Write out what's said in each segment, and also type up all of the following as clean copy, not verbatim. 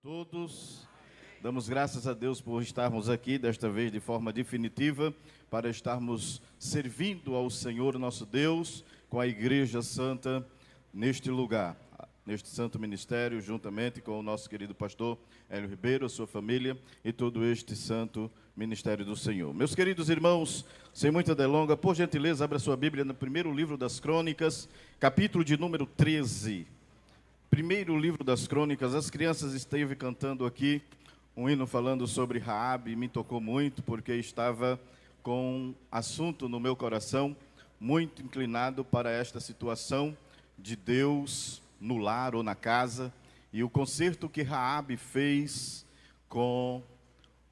Todos, damos graças a Deus por estarmos aqui, desta vez de forma definitiva, para estarmos servindo ao Senhor nosso Deus, com a Igreja Santa, neste lugar, neste santo ministério, juntamente com o nosso querido pastor Hélio Ribeiro, a sua família e todo este santo ministério do Senhor. Meus queridos irmãos, sem muita delonga, por gentileza, abra sua Bíblia no primeiro livro das Crônicas, capítulo de número 13. Primeiro livro das Crônicas. As crianças estavam cantando aqui um hino falando sobre Raabe, e me tocou muito, porque estava com um assunto no meu coração, muito inclinado para esta situação de Deus no lar ou na casa, e o concerto que Raabe fez com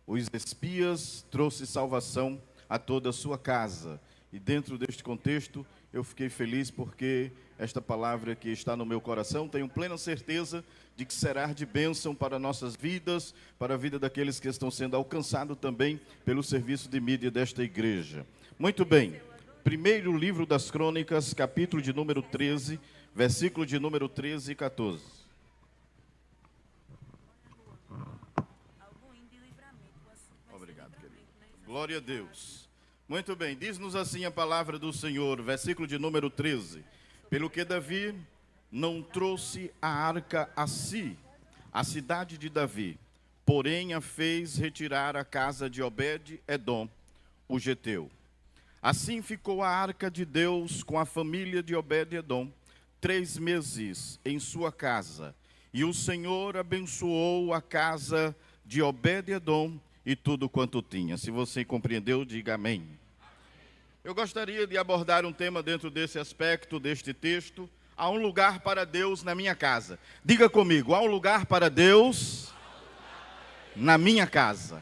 os espias trouxe salvação a toda a sua casa. E dentro deste contexto, eu fiquei feliz porque esta palavra que está no meu coração, tenho plena certeza de que será de bênção para nossas vidas, para a vida daqueles que estão sendo alcançados também pelo serviço de mídia desta igreja. Muito bem, primeiro livro das Crônicas, capítulo de número 13, versículo de número 13 e 14. Obrigado, querido. Glória a Deus. Muito bem, diz-nos assim a palavra do Senhor, versículo de número 13. Pelo que Davi não trouxe a arca a si, a cidade de Davi, porém a fez retirar a casa de Obed-edom, o geteu. Assim ficou a arca de Deus com a família de Obed-edom 3 meses em sua casa, e o Senhor abençoou a casa de Obed-edom e tudo quanto tinha. Se você compreendeu, diga amém. Eu gostaria de abordar um tema dentro desse aspecto, deste texto. Há um lugar para Deus na minha casa. Diga comigo, há um lugar para Deus na minha casa.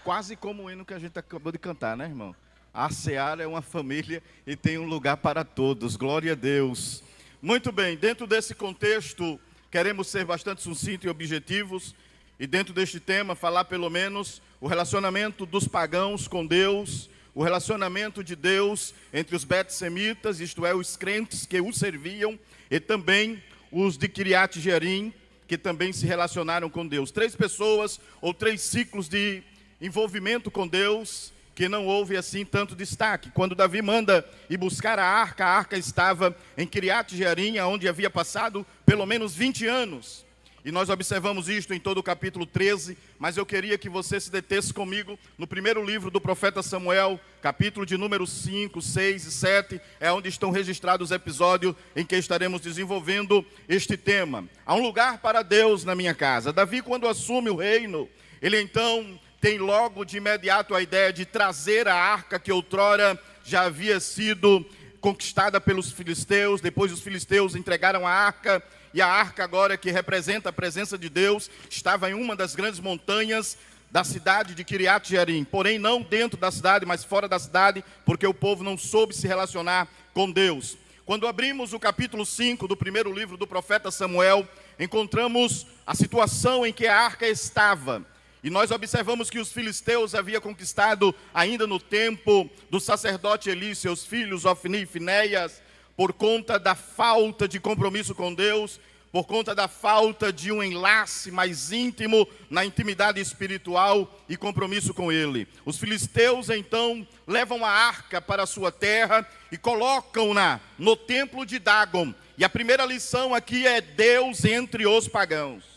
Quase como o hino que a gente acabou de cantar, né, irmão? A Seara é uma família e tem um lugar para todos. Glória a Deus. Muito bem, dentro desse contexto, queremos ser bastante sucintos e objetivos. E dentro deste tema, falar pelo menos o relacionamento dos pagãos com Deus, o relacionamento de Deus entre os betsemitas, isto é, os crentes que o serviam, e também os de Kiriat Jearim, que também se relacionaram com Deus. 3 pessoas ou 3 ciclos de envolvimento com Deus, que não houve assim tanto destaque. Quando Davi manda ir buscar a arca estava em Kiriat Jearim, onde havia passado pelo menos 20 anos. E nós observamos isto em todo o capítulo 13, mas eu queria que você se detesse comigo no primeiro livro do profeta Samuel, capítulo de número 5, 6 e 7, é onde estão registrados os episódios em que estaremos desenvolvendo este tema. Há um lugar para Deus na minha casa. Davi, quando assume o reino, ele então tem logo de imediato a ideia de trazer a arca que outrora já havia sido conquistada pelos filisteus. Depois os filisteus entregaram a arca, e a arca agora, que representa a presença de Deus, estava em uma das grandes montanhas da cidade de Kiriat Jearim. Porém, não dentro da cidade, mas fora da cidade, porque o povo não soube se relacionar com Deus. Quando abrimos o capítulo 5 do primeiro livro do profeta Samuel, encontramos a situação em que a arca estava. E nós observamos que os filisteus haviam conquistado, ainda no tempo do sacerdote Eli, seus filhos, Ofni e Finéias, por conta da falta de compromisso com Deus, por conta da falta de um enlace mais íntimo na intimidade espiritual e compromisso com Ele. Os filisteus então levam a arca para a sua terra e colocam-na no templo de Dagon. E a primeira lição aqui é Deus entre os pagãos.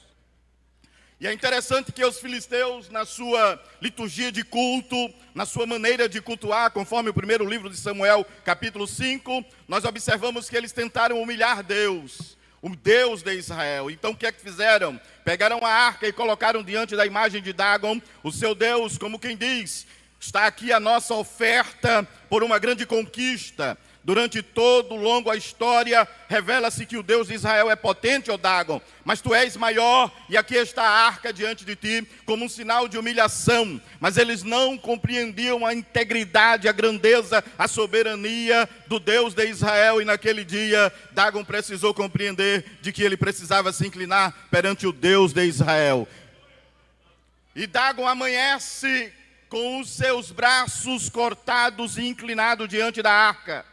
E é interessante que os filisteus, na sua liturgia de culto, na sua maneira de cultuar, conforme o primeiro livro de Samuel, capítulo 5, nós observamos que eles tentaram humilhar Deus, o Deus de Israel. Então o que é que fizeram? Pegaram a arca e colocaram diante da imagem de Dagon, o seu Deus, como quem diz, está aqui a nossa oferta por uma grande conquista. Durante todo longo a história, revela-se que o Deus de Israel é potente, ó Dagon, mas tu és maior, e aqui está a arca diante de ti, como um sinal de humilhação. Mas eles não compreendiam a integridade, a grandeza, a soberania do Deus de Israel, e naquele dia, Dagon precisou compreender de que ele precisava se inclinar perante o Deus de Israel. E Dagon amanhece com os seus braços cortados e inclinados diante da arca.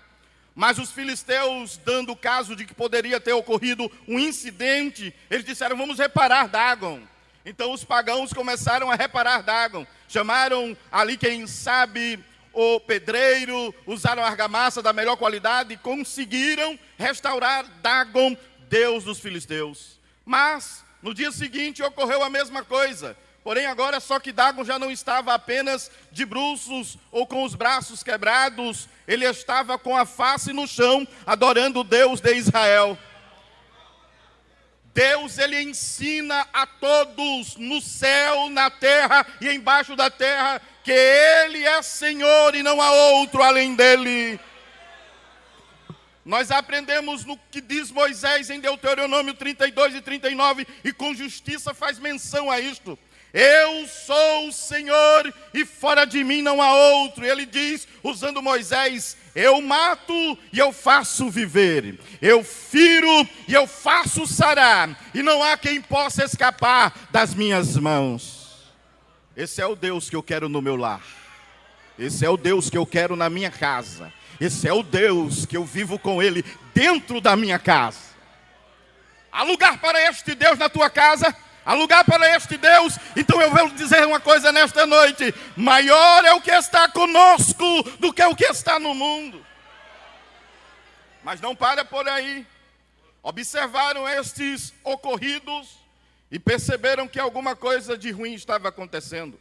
Mas os filisteus, dando o caso de que poderia ter ocorrido um incidente, eles disseram, vamos reparar Dagon. Então os pagãos começaram a reparar Dagon. Chamaram ali, quem sabe, o pedreiro, usaram argamassa da melhor qualidade e conseguiram restaurar Dagon, deus dos filisteus. Mas no dia seguinte ocorreu a mesma coisa. Porém agora só que Dagon já não estava apenas de bruços ou com os braços quebrados. Ele estava com a face no chão, adorando o Deus de Israel. Deus, ele ensina a todos no céu, na terra e embaixo da terra que ele é Senhor e não há outro além dele. Nós aprendemos no que diz Moisés em Deuteronômio 32 e 39 e com justiça faz menção a isto. Eu sou o Senhor e fora de mim não há outro. Ele diz, usando Moisés, eu mato e eu faço viver. Eu firo e eu faço sarar. E não há quem possa escapar das minhas mãos. Esse é o Deus que eu quero no meu lar. Esse é o Deus que eu quero na minha casa. Esse é o Deus que eu vivo com Ele dentro da minha casa. Há lugar para este Deus na tua casa? Há lugar para este Deus? Então eu vou dizer uma coisa nesta noite. Maior é o que está conosco do que o que está no mundo. Mas não para por aí. Observaram estes ocorridos e perceberam que alguma coisa de ruim estava acontecendo.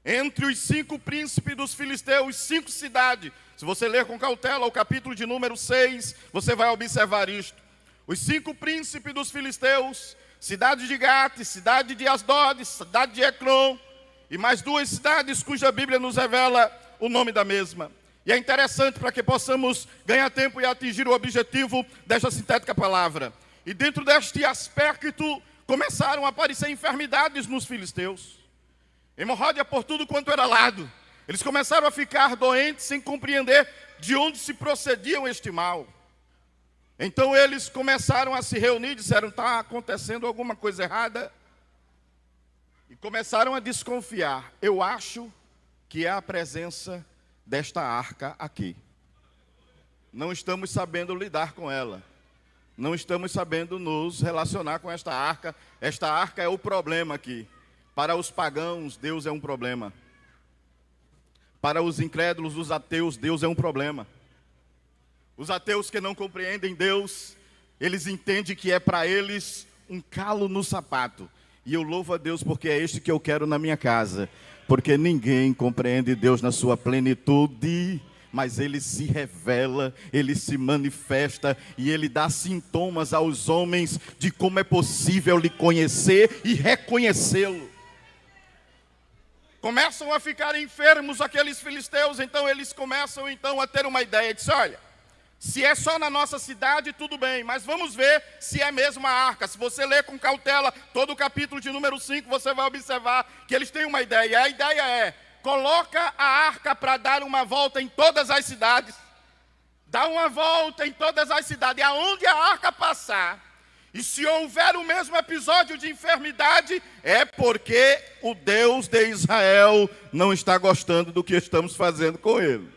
Entre os 5 príncipes dos filisteus, 5 cidades. Se você ler com cautela o capítulo de número 6, você vai observar isto. Os 5 príncipes dos filisteus, cidade de Gate, cidade de Asdod, cidade de Ecrom, e mais 2 cidades cuja Bíblia nos revela o nome da mesma. E é interessante para que possamos ganhar tempo e atingir o objetivo desta sintética palavra. E dentro deste aspecto, começaram a aparecer enfermidades nos filisteus. Hemorroida por tudo quanto era lado. Eles começaram a ficar doentes sem compreender de onde se procediam este mal. Então eles começaram a se reunir e disseram, está acontecendo alguma coisa errada. E começaram a desconfiar. Eu acho que é a presença desta arca aqui. Não estamos sabendo lidar com ela. Não estamos sabendo nos relacionar com esta arca. Esta arca é o problema aqui. Para os pagãos, Deus é um problema. Para os incrédulos, os ateus, Deus é um problema. Os ateus que não compreendem Deus, eles entendem que é para eles um calo no sapato. E eu louvo a Deus porque é este que eu quero na minha casa. Porque ninguém compreende Deus na sua plenitude, mas Ele se revela, Ele se manifesta e Ele dá sintomas aos homens de como é possível lhe conhecer e reconhecê-lo. Começam a ficar enfermos aqueles filisteus, então eles começam a ter uma ideia. Diz, olha, se é só na nossa cidade, tudo bem, mas vamos ver se é mesmo a arca. Se você ler com cautela todo o capítulo de número 5, você vai observar que eles têm uma ideia. E a ideia é, coloca a arca para dar uma volta em todas as cidades. Dá uma volta em todas as cidades, aonde a arca passar. E se houver o mesmo episódio de enfermidade, é porque o Deus de Israel não está gostando do que estamos fazendo com ele.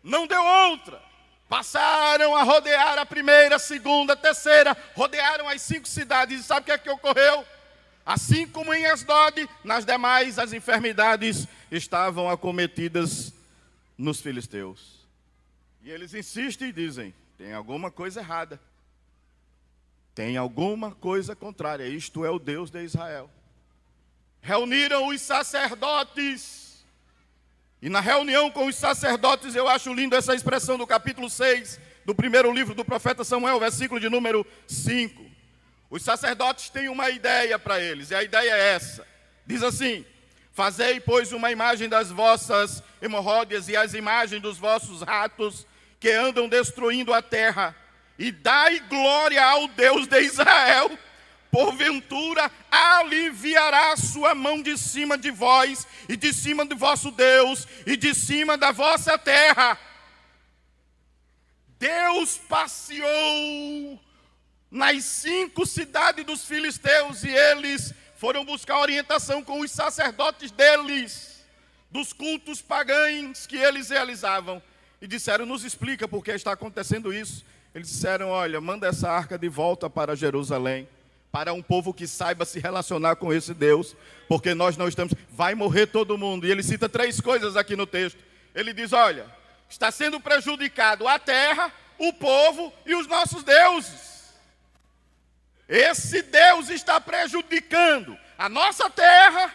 Não deu outra. Passaram a rodear a primeira, a segunda, a terceira, rodearam as 5 cidades. E sabe o que é que ocorreu? Assim como em Asdod, nas demais as enfermidades estavam acometidas nos filisteus. E eles insistem e dizem, tem alguma coisa errada. Tem alguma coisa contrária. Isto é o Deus de Israel. Reuniram os sacerdotes. E na reunião com os sacerdotes, eu acho lindo essa expressão do capítulo 6, do primeiro livro do profeta Samuel, versículo de número 5. Os sacerdotes têm uma ideia para eles, e a ideia é essa. Diz assim, fazei, pois, uma imagem das vossas hemorróidas e as imagens dos vossos ratos que andam destruindo a terra, e dai glória ao Deus de Israel. Porventura aliviará a sua mão de cima de vós, e de cima do vosso Deus, e de cima da vossa terra. Deus passeou nas 5 cidades dos filisteus, e eles foram buscar orientação com os sacerdotes deles, dos cultos pagãos que eles realizavam. E disseram, nos explica por que está acontecendo isso. Eles disseram, olha, manda essa arca de volta para Jerusalém, para um povo que saiba se relacionar com esse Deus, porque nós não estamos, vai morrer todo mundo. E ele cita 3 coisas aqui no texto. Ele diz, olha, está sendo prejudicado a terra, o povo e os nossos deuses. Esse Deus está prejudicando a nossa terra,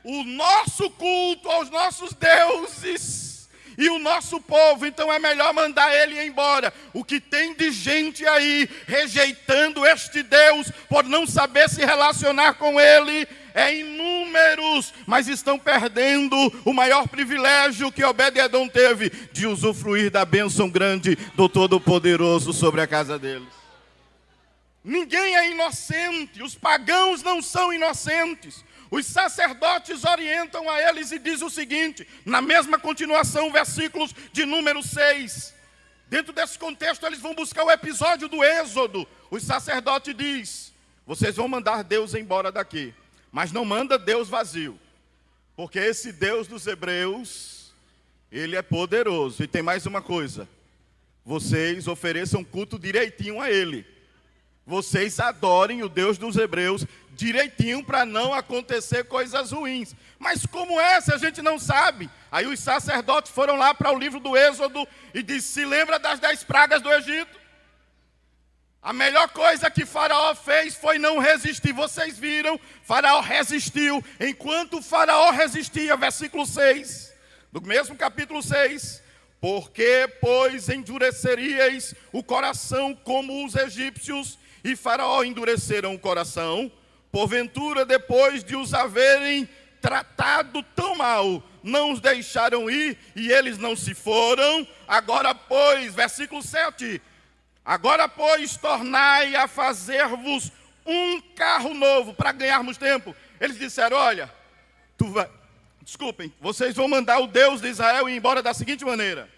o nosso culto aos nossos deuses e o nosso povo. Então é melhor mandar ele embora. O que tem de gente aí rejeitando este Deus por não saber se relacionar com ele é inúmeros, mas estão perdendo o maior privilégio que Obed-Edom teve, de usufruir da bênção grande do Todo-Poderoso sobre a casa deles. Ninguém é inocente, os pagãos não são inocentes. Os sacerdotes orientam a eles e diz o seguinte, na mesma continuação, versículos de número 6. Dentro desse contexto, eles vão buscar o episódio do Êxodo. O sacerdote diz, vocês vão mandar Deus embora daqui, mas não manda Deus vazio, porque esse Deus dos hebreus, ele é poderoso. E tem mais uma coisa, vocês ofereçam culto direitinho a ele. Vocês adorem o Deus dos hebreus direitinho para não acontecer coisas ruins. Mas como é, se a gente não sabe? Aí os sacerdotes foram lá para o livro do Êxodo e disse, se lembra das 10 pragas do Egito? A melhor coisa que Faraó fez foi não resistir. Vocês viram, Faraó resistiu. Enquanto Faraó resistia, versículo 6, do mesmo capítulo 6, porque, pois, endureceríeis o coração como os egípcios, e Faraó endureceram o coração, porventura depois de os haverem tratado tão mal, não os deixaram ir, e eles não se foram. Agora, pois, versículo 7, agora, pois, tornai a fazer-vos um carro novo, para ganharmos tempo. Eles disseram, olha, desculpem, vocês vão mandar o Deus de Israel ir embora da seguinte maneira.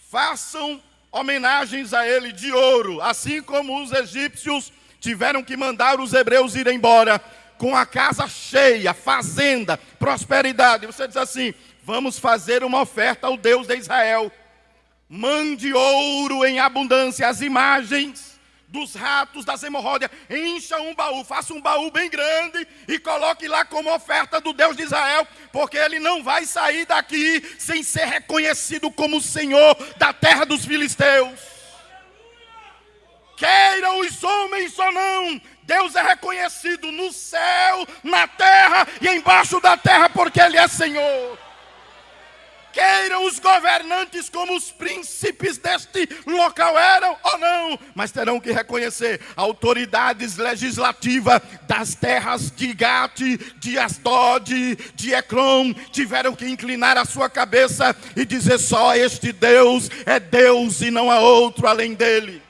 Façam homenagens a ele de ouro, assim como os egípcios tiveram que mandar os hebreus ir embora, com a casa cheia, fazenda, prosperidade. Você diz assim, vamos fazer uma oferta ao Deus de Israel. Mande ouro em abundância, as imagens dos ratos, das hemorroidas, encha um baú, faça um baú bem grande e coloque lá como oferta do Deus de Israel, porque ele não vai sair daqui sem ser reconhecido como o Senhor da terra dos filisteus. Queiram os homens ou não, Deus é reconhecido no céu, na terra e embaixo da terra, porque ele é Senhor. Queiram os governantes como os príncipes deste local eram ou não, mas terão que reconhecer autoridades legislativas das terras de Gate, de Asdod, de Ecrom, tiveram que inclinar a sua cabeça e dizer, só este Deus é Deus e não há outro além dele.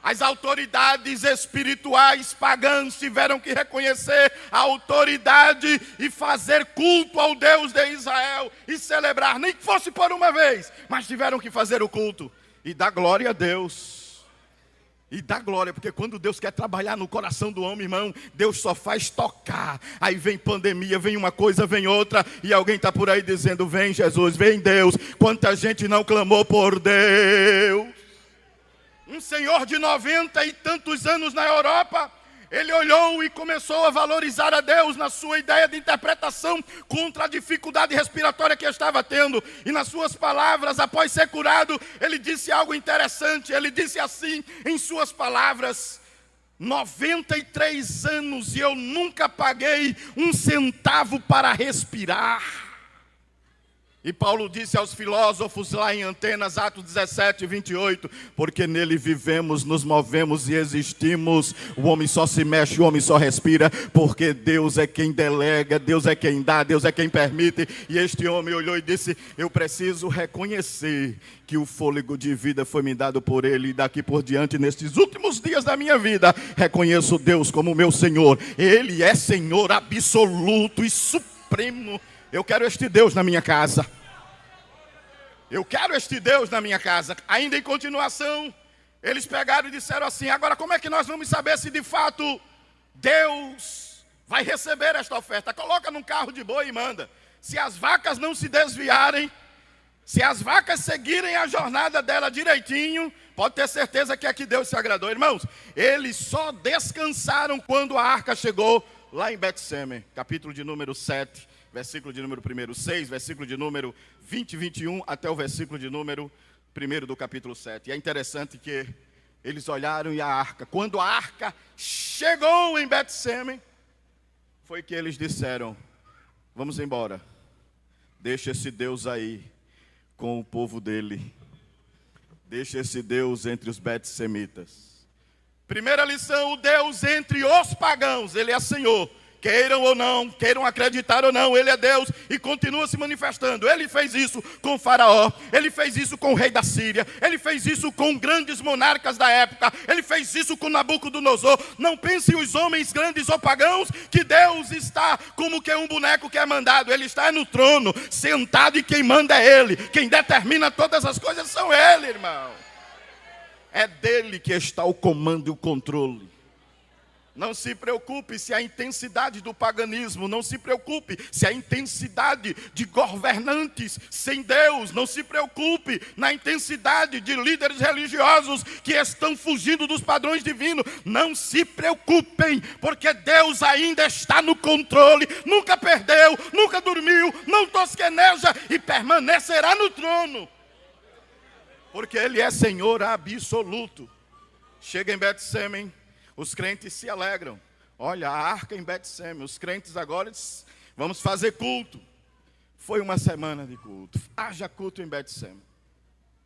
As autoridades espirituais pagãs tiveram que reconhecer a autoridade e fazer culto ao Deus de Israel e celebrar, nem que fosse por uma vez, mas tiveram que fazer o culto e dar glória a Deus. E dá glória, porque quando Deus quer trabalhar no coração do homem, irmão, Deus só faz tocar. Aí vem pandemia, vem uma coisa, vem outra, e alguém está por aí dizendo, vem Jesus, vem Deus. Quanta gente não clamou por Deus. Um senhor de 90 e tantos anos na Europa, ele olhou e começou a valorizar a Deus na sua ideia de interpretação contra a dificuldade respiratória que estava tendo. E nas suas palavras, após ser curado, ele disse algo interessante. Ele disse assim, em suas palavras, 93 anos e eu nunca paguei um centavo para respirar. E Paulo disse aos filósofos lá em Atenas, Atos 17, 28, porque nele vivemos, nos movemos e existimos. O homem só se mexe, o homem só respira, porque Deus é quem delega, Deus é quem dá, Deus é quem permite. E este homem olhou e disse, eu preciso reconhecer que o fôlego de vida foi me dado por ele. E daqui por diante, nestes últimos dias da minha vida, reconheço Deus como meu Senhor. Ele é Senhor absoluto e supremo. Eu quero este Deus na minha casa. Eu quero este Deus na minha casa. Ainda em continuação, eles pegaram e disseram assim, agora como é que nós vamos saber se de fato Deus vai receber esta oferta? Coloca num carro de boi e manda. Se as vacas não se desviarem, se as vacas seguirem a jornada dela direitinho, Pode ter certeza que aqui Deus se agradou. Irmãos, eles só descansaram quando a arca chegou lá em Betsêmen. Capítulo de número 7, versículo de número 1, 6, versículo de número 20 e 21, até o versículo de número 1 do capítulo 7. E é interessante que eles olharam e a arca, quando a arca chegou em Betsêmen, foi que eles disseram: vamos embora, deixa esse Deus aí com o povo dele, deixa esse Deus entre os betsemitas. Primeira lição: o Deus entre os pagãos, Ele é Senhor. Queiram ou não, queiram acreditar ou não, Ele é Deus e continua se manifestando. Ele fez isso com Faraó, Ele fez isso com o rei da Síria, Ele fez isso com grandes monarcas da época, Ele fez isso com Nabucodonosor. Não pensem os homens grandes ou pagãos que Deus está como que um boneco que é mandado. Ele está no trono, sentado, e quem manda é Ele. Quem determina todas as coisas são Ele, irmão. É dele que está o comando e o controle. Não se preocupe se a intensidade do paganismo, não se preocupe se a intensidade de governantes sem Deus, não se preocupe na intensidade de líderes religiosos que estão fugindo dos padrões divinos. Não se preocupem, porque Deus ainda está no controle, nunca perdeu, nunca dormiu, não tosqueneja e permanecerá no trono. Porque Ele é Senhor absoluto. Chega em Betsêmen, os crentes se alegram. Olha, a arca em Betsêmen. Os crentes agora vamos fazer culto. Foi uma semana de culto. Haja culto em Betsêmen.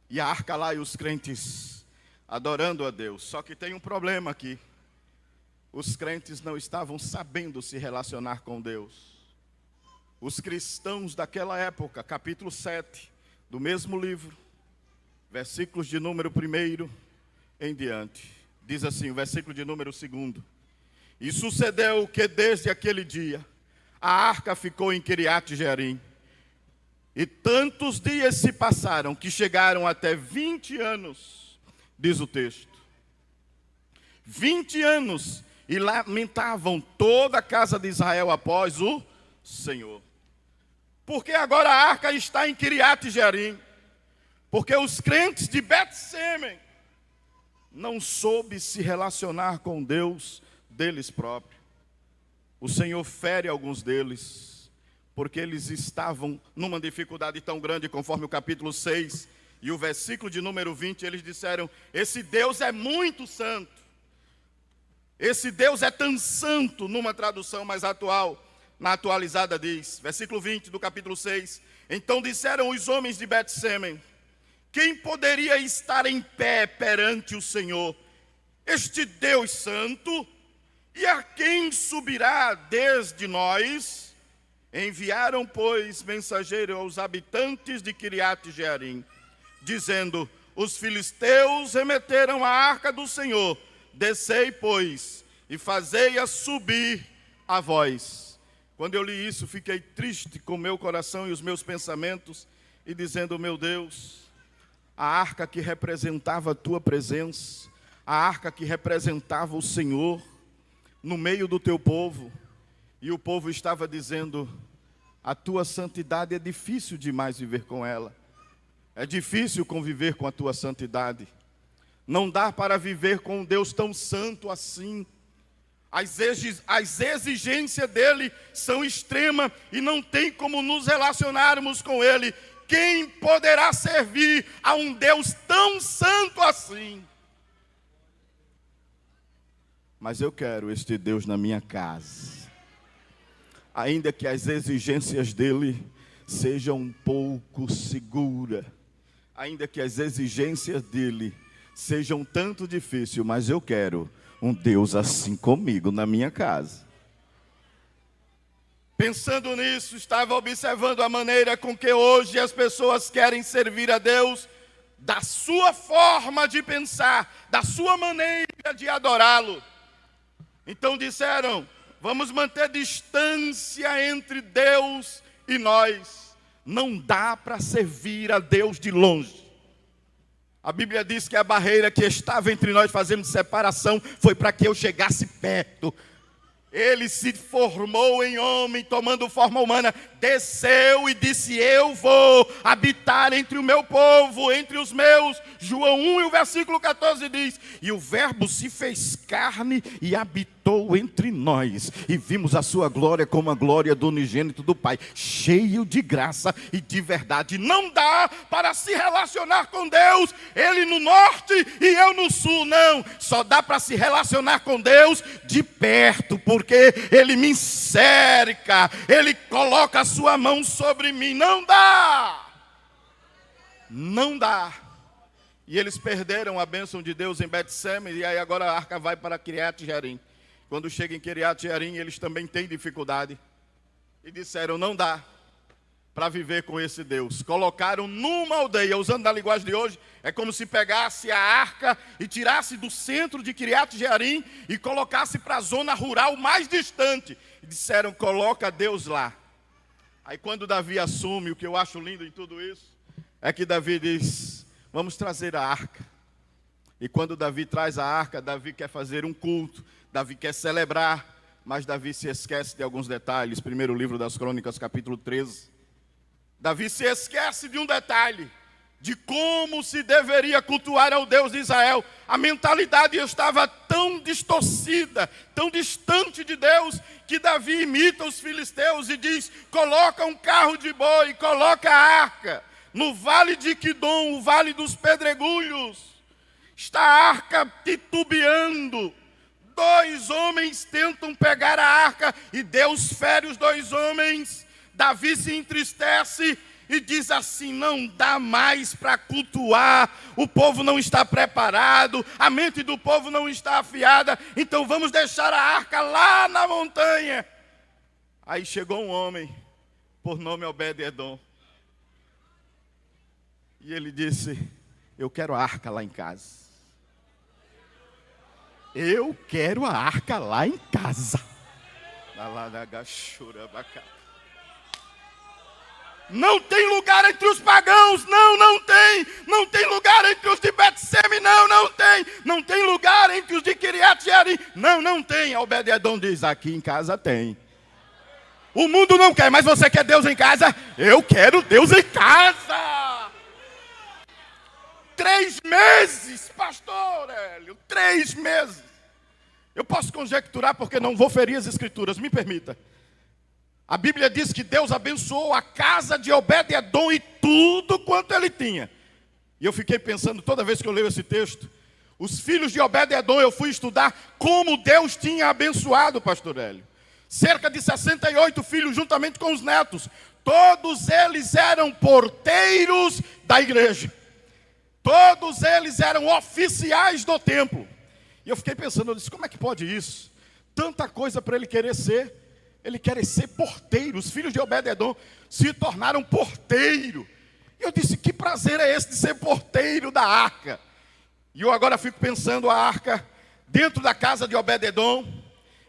E a arca lá e os crentes adorando a Deus. Só que tem um problema aqui. Os crentes não estavam sabendo se relacionar com Deus. Os cristãos daquela época, capítulo 7, do mesmo livro, versículos de número 1 em diante. Diz assim, o versículo de número 2: e sucedeu que desde aquele dia a arca ficou em Quiriate Jearim, e tantos dias se passaram que chegaram até 20 anos, diz o texto. 20 anos, e lamentavam toda a casa de Israel após o Senhor. Porque agora a arca está em Quiriate Jearim? Porque os crentes de Betsêmen não soube se relacionar com Deus deles próprios. O Senhor fere alguns deles, porque eles estavam numa dificuldade tão grande, conforme o capítulo 6 e o versículo de número 20, eles disseram: esse Deus é muito santo. Esse Deus é tão santo, numa tradução mais atual, na atualizada diz, versículo 20 do capítulo 6, então disseram os homens de Betsêmen: quem poderia estar em pé perante o Senhor, este Deus santo? E a quem subirá desde nós? Enviaram, pois, mensageiro aos habitantes de Quiriate Jearim, dizendo: os filisteus remeteram a arca do Senhor. Descei, pois, e fazei-a subir a vós. Quando eu li isso, fiquei triste com meu coração e os meus pensamentos, e dizendo: meu Deus, a arca que representava a tua presença, a arca que representava o Senhor no meio do teu povo, e o povo estava dizendo: a tua santidade é difícil demais viver com ela, é difícil conviver com a tua santidade, não dá para viver com um Deus tão santo assim. As exigências dele são extremas e não tem como nos relacionarmos com ele. Quem poderá servir a um Deus tão santo assim? Mas eu quero este Deus na minha casa. Ainda que as exigências dele sejam um pouco seguras, ainda que as exigências dele sejam tanto difíceis, mas eu quero um Deus assim comigo na minha casa. Pensando nisso, estava observando a maneira com que hoje as pessoas querem servir a Deus, da sua forma de pensar, da sua maneira de adorá-lo. Então disseram: vamos manter distância entre Deus e nós. Não dá para servir a Deus de longe. A Bíblia diz que a barreira que estava entre nós fazendo separação foi para que eu chegasse perto. Ele se formou em homem, tomando forma humana, desceu e disse: eu vou habitar entre o meu povo, entre os meus. João 1 e o versículo 14 diz: e o verbo se fez carne e habitou entre nós, e vimos a sua glória como a glória do unigênito do Pai, cheio de graça e de verdade. Não dá para se relacionar com Deus, Ele no norte e eu no sul, não. Só dá para se relacionar com Deus de perto, porque Ele me cerca, Ele coloca a sua mão sobre mim. Não dá. Não dá. E eles perderam a bênção de Deus em Betseme, e aí agora a arca vai para Kiriat Jearim. Quando chega em Kiriat Jearim, eles também têm dificuldade. E disseram: não dá para viver com esse Deus. Colocaram numa aldeia, usando a linguagem de hoje, é como se pegasse a arca e tirasse do centro de Kiriat Jearim e colocasse para a zona rural mais distante. E disseram: coloca Deus lá. Aí quando Davi assume, o que eu acho lindo em tudo isso, é que Davi diz: vamos trazer a arca. E quando Davi traz a arca, Davi quer fazer um culto, Davi quer celebrar, mas Davi se esquece de alguns detalhes. Primeiro livro das Crônicas, capítulo 13. Davi se esquece de um detalhe, de como se deveria cultuar ao Deus de Israel. A mentalidade estava tão distorcida, tão distante de Deus, que Davi imita os filisteus e diz: coloca um carro de boi, coloca a arca. No vale de Quidom, o vale dos pedregulhos, está a arca titubeando. 2 homens tentam pegar a arca e Deus fere os 2 homens. Davi se entristece e diz assim: não dá mais para cultuar, o povo não está preparado, a mente do povo não está afiada, então vamos deixar a arca lá na montanha. Aí chegou um homem, por nome Obed-edom, e ele disse: eu quero a arca lá em casa. Eu quero a arca lá em casa. Não tem lugar entre os pagãos, não tem. Não tem lugar entre os de Betseme, não tem. Não tem lugar entre os de Kiriat Jearim, não tem. Obed-edom diz: aqui em casa tem. O mundo não quer, mas você quer Deus em casa? Eu quero Deus em casa. 3 meses, pastor Hélio, 3 meses. Eu posso conjecturar porque não vou ferir as escrituras, me permita. A Bíblia diz que Deus abençoou a casa de Obed-edom e tudo quanto ele tinha. E eu fiquei pensando, toda vez que eu leio esse texto, os filhos de Obed-edom, eu fui estudar como Deus tinha abençoado, pastor Hélio. Cerca de 68 filhos, juntamente com os netos. Todos eles eram porteiros da igreja. Todos eles eram oficiais do templo. E eu fiquei pensando, eu disse: como é que pode isso? Tanta coisa para ele querer ser. Ele quer ser porteiro. Os filhos de Obed-edom se tornaram porteiro. E eu disse: que prazer é esse de ser porteiro da arca? E eu agora fico pensando, a arca dentro da casa de Obed-edom.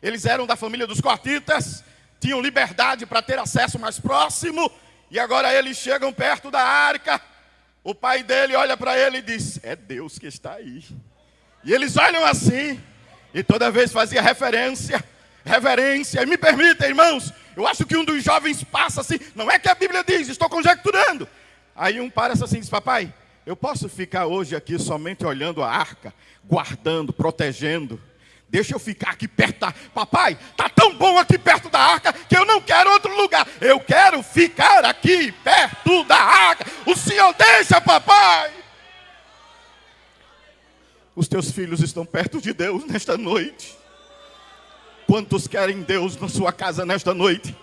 Eles eram da família dos cortitas, tinham liberdade para ter acesso mais próximo. E agora eles chegam perto da arca. O pai dele olha para ele e diz: é Deus que está aí. E eles olham assim, e toda vez fazia reverência. E me permitem, irmãos, eu acho que um dos jovens passa assim, não é que a Bíblia diz, estou conjecturando. Aí um parece assim e diz: papai, eu posso ficar hoje aqui somente olhando a arca, guardando, protegendo? Deixa eu ficar aqui perto da... Papai, está tão bom aqui perto da arca que eu não quero outro lugar. Eu quero ficar aqui perto da arca. O Senhor deixa, papai. Os teus filhos estão perto de Deus nesta noite. Quantos querem Deus na sua casa nesta noite?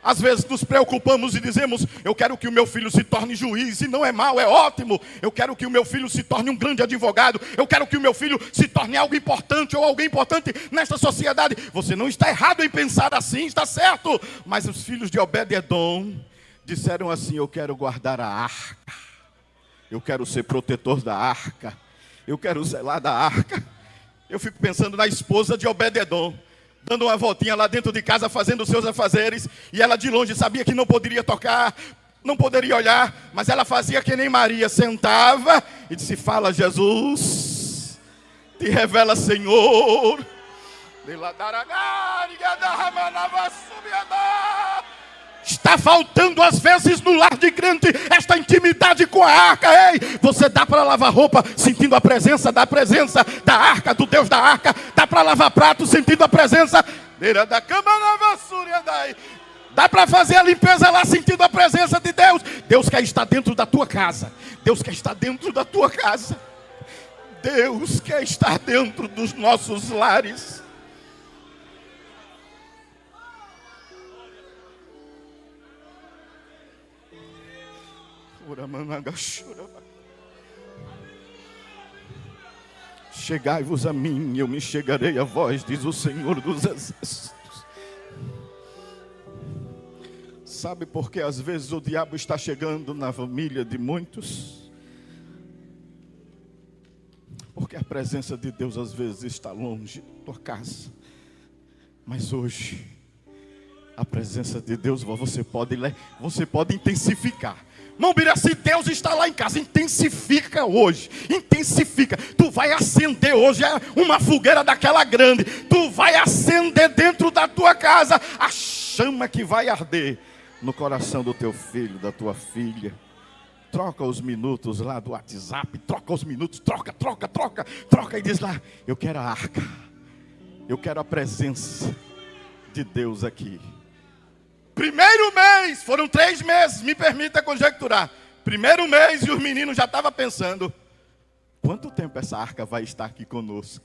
Às vezes nos preocupamos e dizemos: eu quero que o meu filho se torne juiz, e não é mal, é ótimo. Eu quero que o meu filho se torne um grande advogado. Eu quero que o meu filho se torne algo importante, ou alguém importante nesta sociedade. Você não está errado em pensar assim, está certo. Mas os filhos de Obed-edom disseram assim: eu quero guardar a arca. Eu quero ser protetor da arca. Eu quero zelar da arca. Eu fico pensando na esposa de Obed-edom, dando uma voltinha lá dentro de casa, fazendo os seus afazeres. E ela de longe sabia que não poderia tocar, não poderia olhar, mas ela fazia que nem Maria, sentava e disse: fala, Jesus, te revela, Senhor, Está faltando às vezes no lar de crente esta intimidade com a arca. Ei, você dá para lavar roupa sentindo a presença da arca, do Deus da arca. Dá para lavar prato sentindo a presença da cama na vassoura. Dá para fazer a limpeza lá sentindo a presença de Deus. Deus quer estar dentro da tua casa. Deus quer estar dentro da tua casa. Deus quer estar dentro dos nossos lares. Chegai-vos a mim, eu me chegarei a vós, diz o Senhor dos Exércitos. Sabe por que às vezes o diabo está chegando na família de muitos? Porque a presença de Deus às vezes está longe da tua casa. Mas hoje, a presença de Deus você pode intensificar. Irmão Biraci, Deus está lá em casa. Intensifica hoje. Intensifica. Tu vai acender hoje uma fogueira daquela grande. Tu vai acender dentro da tua casa a chama que vai arder no coração do teu filho, da tua filha. Troca os minutos lá do WhatsApp. Troca os minutos. Troca e diz lá: eu quero a arca. Eu quero a presença de Deus aqui. Primeiro mês, foram 3 meses, me permita conjecturar. Primeiro mês e os meninos já estavam pensando: quanto tempo essa arca vai estar aqui conosco?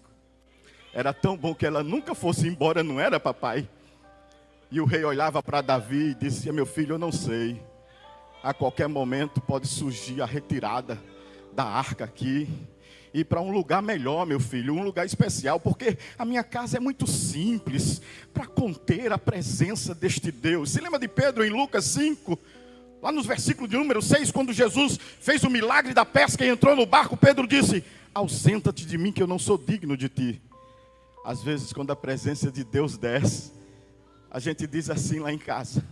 Era tão bom que ela nunca fosse embora, não era, papai? E o rei olhava para Davi e dizia: meu filho, eu não sei. A qualquer momento pode surgir a retirada da arca aqui. Ir para um lugar melhor, meu filho, um lugar especial, porque a minha casa é muito simples para conter a presença deste Deus. Você lembra de Pedro em Lucas 5? Lá nos versículos de número 6, quando Jesus fez o milagre da pesca e entrou no barco, Pedro disse: ausenta-te de mim que eu não sou digno de ti. Às vezes quando a presença de Deus desce, a gente diz assim lá em casa: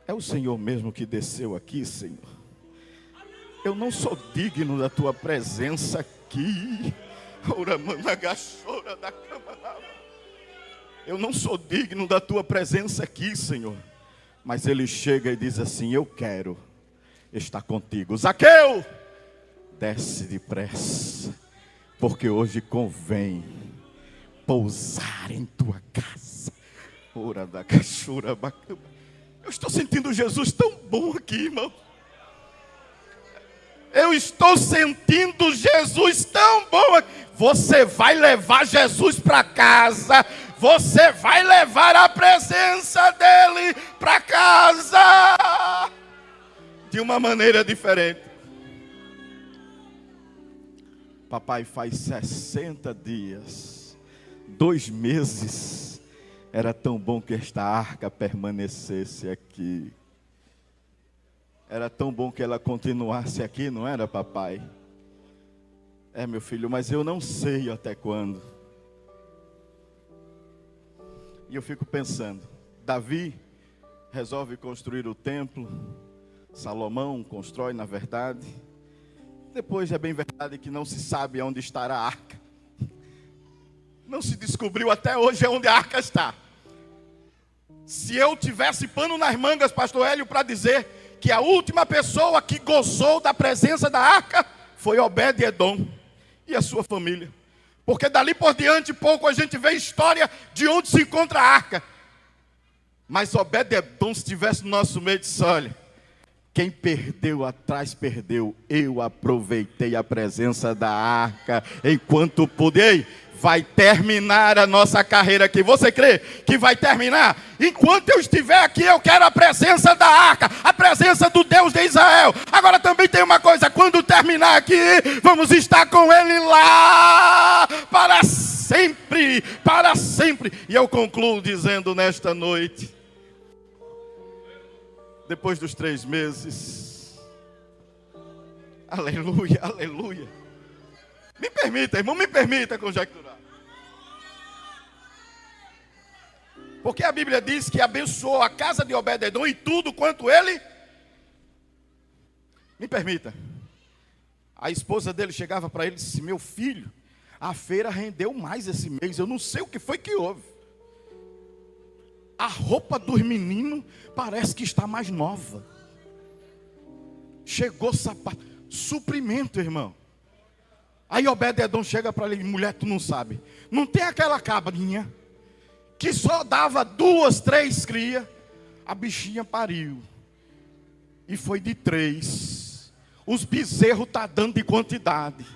é o Senhor mesmo que desceu aqui, Senhor. Eu não sou digno da tua presença aqui. Eu não sou digno da tua presença aqui, Senhor. Mas ele chega e diz assim: eu quero estar contigo. Zaqueu, desce depressa, porque hoje convém pousar em tua casa. Eu estou sentindo Jesus tão bom aqui, irmão. Eu estou sentindo Jesus tão bom. Você vai levar Jesus para casa. Você vai levar a presença dele para casa. De uma maneira diferente. Papai, faz 60 dias, 2 meses. Era tão bom que esta arca permanecesse aqui. Era tão bom que ela continuasse aqui, não era, papai? É, meu filho, mas eu não sei até quando. E eu fico pensando, Davi resolve construir o templo, Salomão constrói, na verdade. Depois é bem verdade que não se sabe onde estará a arca. Não se descobriu até hoje onde a arca está. Se eu tivesse pano nas mangas, pastor Hélio, para dizer que a última pessoa que gozou da presença da arca foi Obed-Edom e a sua família. Porque dali por diante pouco a gente vê história de onde se encontra a arca. Mas Obed-Edom, se estivesse no nosso meio, disse: olha, quem perdeu atrás perdeu. Eu aproveitei a presença da arca enquanto pude. Vai terminar a nossa carreira aqui. Você crê que vai terminar? Enquanto eu estiver aqui, eu quero a presença da arca, a presença do Deus de Israel. Agora também tem uma coisa: quando terminar aqui, vamos estar com ele lá para sempre, para sempre. E eu concluo dizendo nesta noite, depois dos 3 meses, aleluia, aleluia. Me permita, irmão, me permita conjecturar. Porque a Bíblia diz que abençoou a casa de Obed-Edom e tudo quanto ele. Me permita. A esposa dele chegava para ele e disse: meu filho, A feira rendeu mais esse mês. Eu não sei o que foi que houve. A roupa dos meninos parece que está mais nova. Chegou sapato. Suprimento, irmão. Aí Obed-edom chega para ele: mulher, tu não sabe. Não tem aquela cabrinha que só dava 2, 3 crias? A bichinha pariu. E foi de 3. Os bezerros estão dando de quantidade.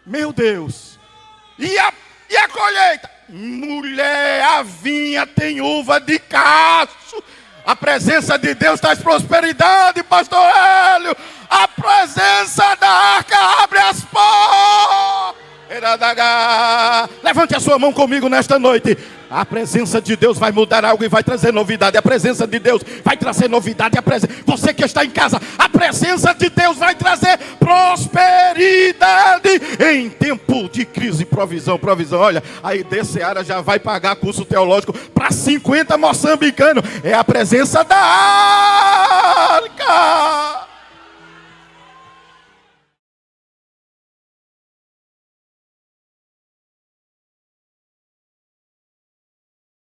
Meu Deus. E a colheita? Mulher, a vinha tem uva de cacho. A presença de Deus traz prosperidade, pastor Hélio. A presença da arca abre as portas. Levante a sua mão comigo nesta noite. A presença de Deus vai mudar algo e vai trazer novidade. A presença de Deus vai trazer novidade. Você que está em casa, a presença de Deus vai trazer prosperidade em tempo de crise. Provisão. Olha, a ID Seara já vai pagar curso teológico para 50 moçambicanos. É a presença da arca.